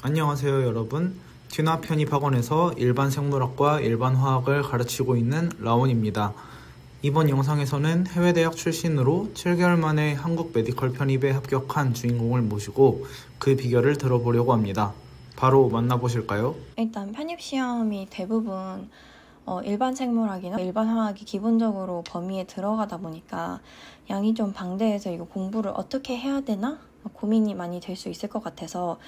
안녕하세요 여러분. 튜나 편입학원에서 일반 생물학과 일반 화학을 가르치고 있는 라온입니다. 이번 영상에서는 해외대학 출신으로 7개월 만에 한국 메디컬 편입에 합격한 주인공을 모시고 그 비결을 들어보려고 합니다. 바로 만나보실까요? 일단 편입시험이 대부분 일반 생물학이나 일반 화학이 기본적으로 범위에 들어가다 보니까 양이 좀 방대해서 이거 공부를 어떻게 해야 되나? 고민이 많이 될 수 있을 것 같아서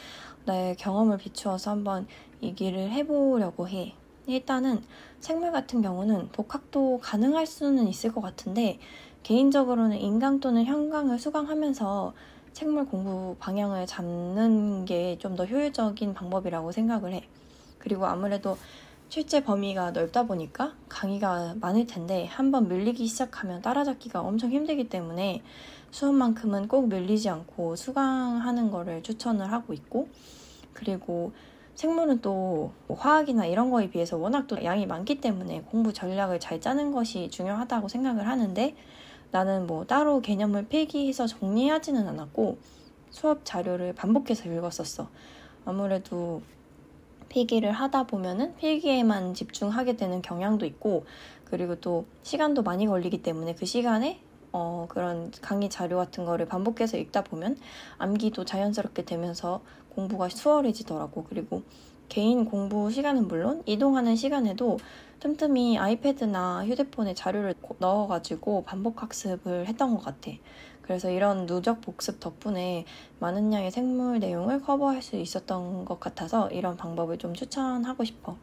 나의 경험을 비추어서 한번 얘기를 해보려고 해. 일단은 생물 같은 경우는 독학도 가능할 수는 있을 것 같은데 개인적으로는 인강 또는 현강을 수강하면서 생물 공부 방향을 잡는 게 좀 더 효율적인 방법이라고 생각을 해. 그리고 아무래도 실제 범위가 넓다 보니까 강의가 많을 텐데 한번 밀리기 시작하면 따라잡기가 엄청 힘들기 때문에 수업만큼은 꼭 밀리지 않고 수강하는 거를 추천을 하고 있고, 그리고 생물은 또 화학이나 이런 거에 비해서 워낙 또 양이 많기 때문에 공부 전략을 잘 짜는 것이 중요하다고 생각을 하는데, 나는 따로 개념을 필기해서 정리하지는 않았고 수업 자료를 반복해서 읽었었어. 아무래도 필기를 하다 보면은 필기에만 집중하게 되는 경향도 있고, 그리고 또 시간도 많이 걸리기 때문에 그 시간에 그런 강의 자료 같은 거를 반복해서 읽다 보면 암기도 자연스럽게 되면서 공부가 수월해지더라고. 그리고 개인 공부 시간은 물론 이동하는 시간에도 틈틈이 아이패드나 휴대폰에 자료를 넣어가지고 반복 학습을 했던 것 같아. 그래서 이런 누적 복습 덕분에 많은 양의 생물 내용을 커버할 수 있었던 것 같아서 이런 방법을 좀 추천하고 싶어.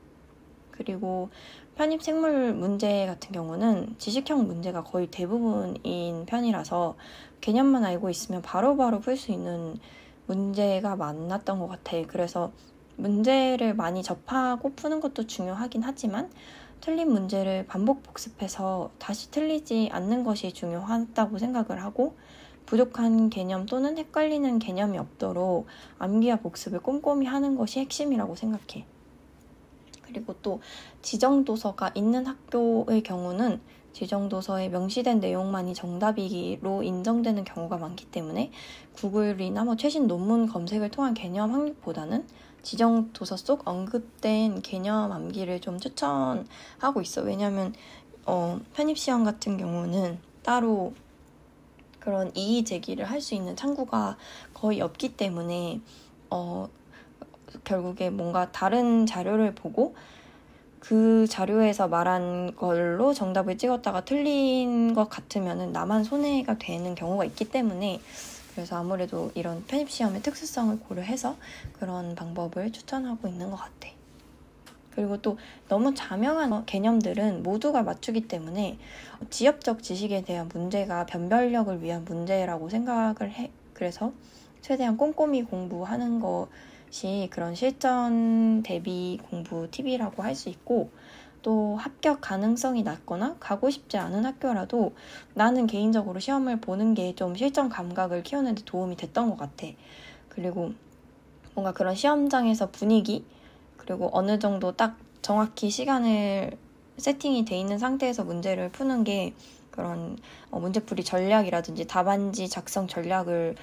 그리고 편입 생물 문제 같은 경우는 지식형 문제가 거의 대부분인 편이라서 개념만 알고 있으면 바로바로 풀 수 있는 문제가 많았던 것 같아. 그래서 문제를 많이 접하고 푸는 것도 중요하긴 하지만 틀린 문제를 반복 복습해서 다시 틀리지 않는 것이 중요하다고 생각을 하고, 부족한 개념 또는 헷갈리는 개념이 없도록 암기와 복습을 꼼꼼히 하는 것이 핵심이라고 생각해. 그리고 또 지정도서가 있는 학교의 경우는 지정도서에 명시된 내용만이 정답이기로 인정되는 경우가 많기 때문에 구글이나 최신 논문 검색을 통한 개념 확립보다는 지정도서 속 언급된 개념 암기를 좀 추천하고 있어. 왜냐면 편입시험 같은 경우는 따로 그런 이의 제기를 할 수 있는 창구가 거의 없기 때문에 결국에 뭔가 다른 자료를 보고 그 자료에서 말한 걸로 정답을 찍었다가 틀린 것 같으면 나만 손해가 되는 경우가 있기 때문에, 그래서 아무래도 이런 편입시험의 특수성을 고려해서 그런 방법을 추천하고 있는 것 같아. 그리고 또 너무 자명한 개념들은 모두가 맞추기 때문에 지엽적 지식에 대한 문제가 변별력을 위한 문제라고 생각을 해. 그래서 최대한 꼼꼼히 공부하는 것이 그런 실전 대비 공부 팁이라고 할 수 있고, 또 합격 가능성이 낮거나 가고 싶지 않은 학교라도 나는 개인적으로 시험을 보는 게 좀 실전 감각을 키우는 데 도움이 됐던 것 같아. 그리고 뭔가 그런 시험장에서 분위기, 그리고 어느 정도 딱 정확히 시간을 세팅이 돼 있는 상태에서 문제를 푸는 게 그런 문제풀이 전략이라든지 답안지 작성 전략을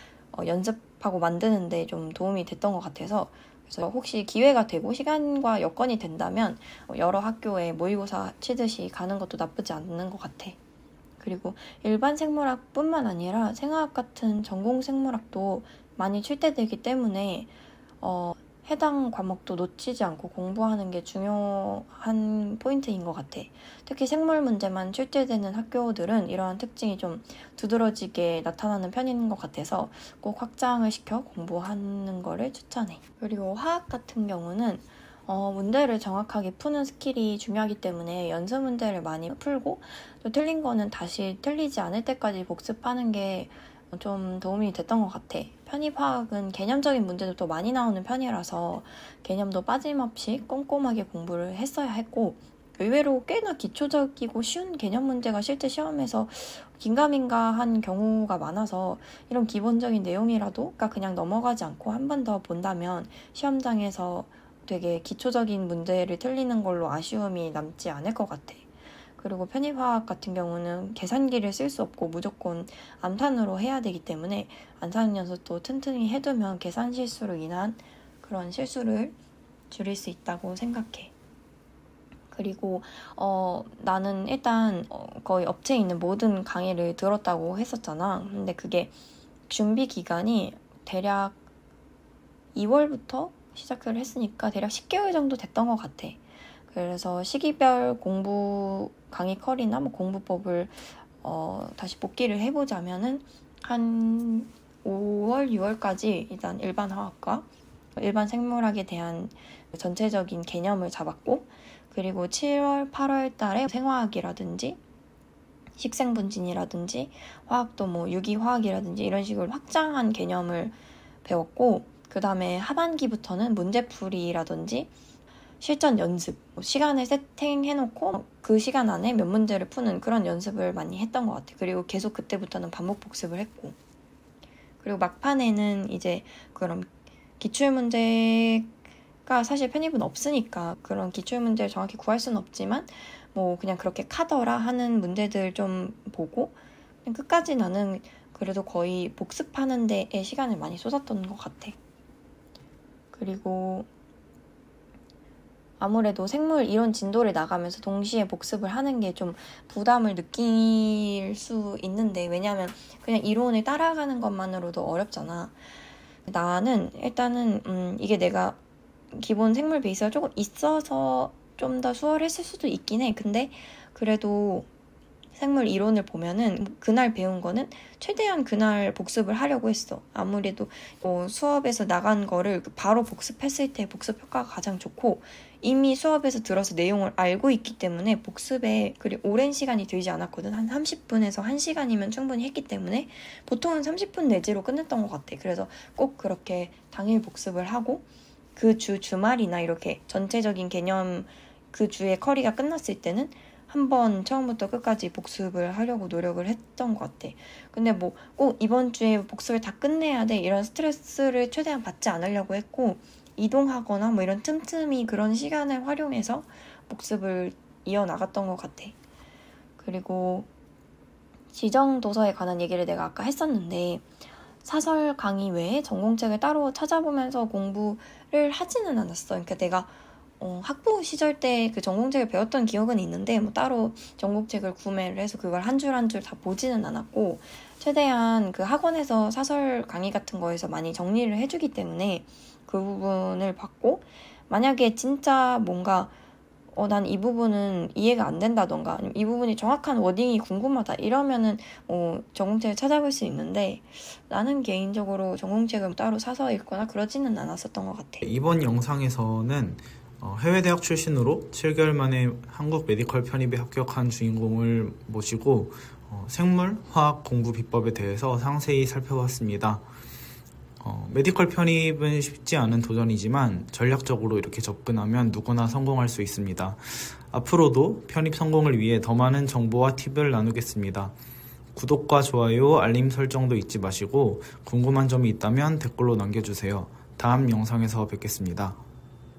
연습하고 만드는데 좀 도움이 됐던 것 같아서, 그래서 혹시 기회가 되고 시간과 여건이 된다면 여러 학교에 모의고사 치듯이 가는 것도 나쁘지 않는 것 같아. 그리고 일반 생물학뿐만 아니라 생화학 같은 전공 생물학도 많이 출제되기 때문에 해당 과목도 놓치지 않고 공부하는 게 중요한 포인트인 것 같아. 특히 생물 문제만 출제되는 학교들은 이러한 특징이 좀 두드러지게 나타나는 편인 것 같아서 꼭 확장을 시켜 공부하는 거를 추천해. 그리고 화학 같은 경우는 문제를 정확하게 푸는 스킬이 중요하기 때문에 연습 문제를 많이 풀고, 또 틀린 거는 다시 틀리지 않을 때까지 복습하는 게 좀 도움이 됐던 것 같아. 편입화학은 개념적인 문제도 많이 나오는 편이라서 개념도 빠짐없이 꼼꼼하게 공부를 했어야 했고, 의외로 꽤나 기초적이고 쉬운 개념 문제가 실제 시험에서 긴가민가한 경우가 많아서 이런 기본적인 내용이라도 그냥 넘어가지 않고 한 번 더 본다면 시험장에서 되게 기초적인 문제를 틀리는 걸로 아쉬움이 남지 않을 것 같아. 그리고 편입화학 같은 경우는 계산기를 쓸 수 없고 무조건 암산으로 해야 되기 때문에 암산 연습도 튼튼히 해두면 계산 실수로 인한 그런 실수를 줄일 수 있다고 생각해. 그리고 나는 일단 거의 업체에 있는 모든 강의를 들었다고 했었잖아. 근데 그게 준비 기간이 대략 2월부터 시작을 했으니까 대략 10개월 정도 됐던 것 같아. 그래서 시기별 공부 강의 컬이나 뭐 공부법을 다시 복기를 해보자면은 한 5월, 6월까지 일단 일반 화학과 일반 생물학에 대한 전체적인 개념을 잡았고, 그리고 7월, 8월 달에 생화학이라든지 식생분진이라든지 화학도 뭐 유기화학이라든지 이런 식으로 확장한 개념을 배웠고, 그 다음에 하반기부터는 문제풀이라든지 실전 연습, 시간을 세팅해놓고 그 시간 안에 몇 문제를 푸는 그런 연습을 많이 했던 것 같아. 그리고 계속 그때부터는 반복 복습을 했고, 그리고 막판에는 이제 그런 기출문제가 사실 편입은 없으니까 그런 기출문제를 정확히 구할 수는 없지만 뭐 그냥 그렇게 카더라 하는 문제들 좀 보고, 그냥 끝까지 나는 그래도 거의 복습하는 데에 시간을 많이 쏟았던 것 같아. 그리고 아무래도 생물 이론 진도를 나가면서 동시에 복습을 하는 게 좀 부담을 느낄 수 있는데, 왜냐하면 그냥 이론을 따라가는 것만으로도 어렵잖아. 나는 일단은 이게 내가 기본 생물 베이스가 조금 있어서 좀 더 수월했을 수도 있긴 해. 근데 그래도 생물 이론을 보면은 그날 배운 거는 최대한 그날 복습을 하려고 했어. 아무래도 수업에서 나간 거를 바로 복습했을 때 복습 효과가 가장 좋고, 이미 수업에서 들어서 내용을 알고 있기 때문에 복습에 그리 오랜 시간이 들지 않았거든. 한 30분에서 1시간이면 충분히 했기 때문에 보통은 30분 내지로 끝냈던 것 같아. 그래서 꼭 그렇게 당일 복습을 하고 그 주말이나 이렇게 전체적인 개념 그 주의 커리가 끝났을 때는 한번 처음부터 끝까지 복습을 하려고 노력을 했던 것 같아. 근데 뭐 꼭 이번 주에 복습을 다 끝내야 돼 이런 스트레스를 최대한 받지 않으려고 했고, 이동하거나 뭐 이런 틈틈이 그런 시간을 활용해서 복습을 이어나갔던 것 같아. 그리고 지정 도서에 관한 얘기를 내가 아까 했었는데, 사설 강의 외에 전공책을 따로 찾아보면서 공부를 하지는 않았어. 그러니까 내가 학부 시절 때 그 전공책을 배웠던 기억은 있는데 뭐 따로 전공책을 구매를 해서 그걸 한 줄 한 줄 다 보지는 않았고, 최대한 그 학원에서 사설 강의 같은 거에서 많이 정리를 해주기 때문에 그 부분을 봤고, 만약에 진짜 뭔가 난 이 부분은 이해가 안 된다던가 아니면 이 부분이 정확한 워딩이 궁금하다 이러면은 전공책을 찾아볼 수 있는데, 나는 개인적으로 전공책을 따로 사서 읽거나 그러지는 않았었던 것 같아. 이번 영상에서는 해외 대학 출신으로 7개월 만에 한국 메디컬 편입에 합격한 주인공을 모시고 생물, 화학 공부 비법에 대해서 상세히 살펴봤습니다. 메디컬 편입은 쉽지 않은 도전이지만 전략적으로 이렇게 접근하면 누구나 성공할 수 있습니다. 앞으로도 편입 성공을 위해 더 많은 정보와 팁을 나누겠습니다. 구독과 좋아요, 알림 설정도 잊지 마시고 궁금한 점이 있다면 댓글로 남겨주세요. 다음 영상에서 뵙겠습니다.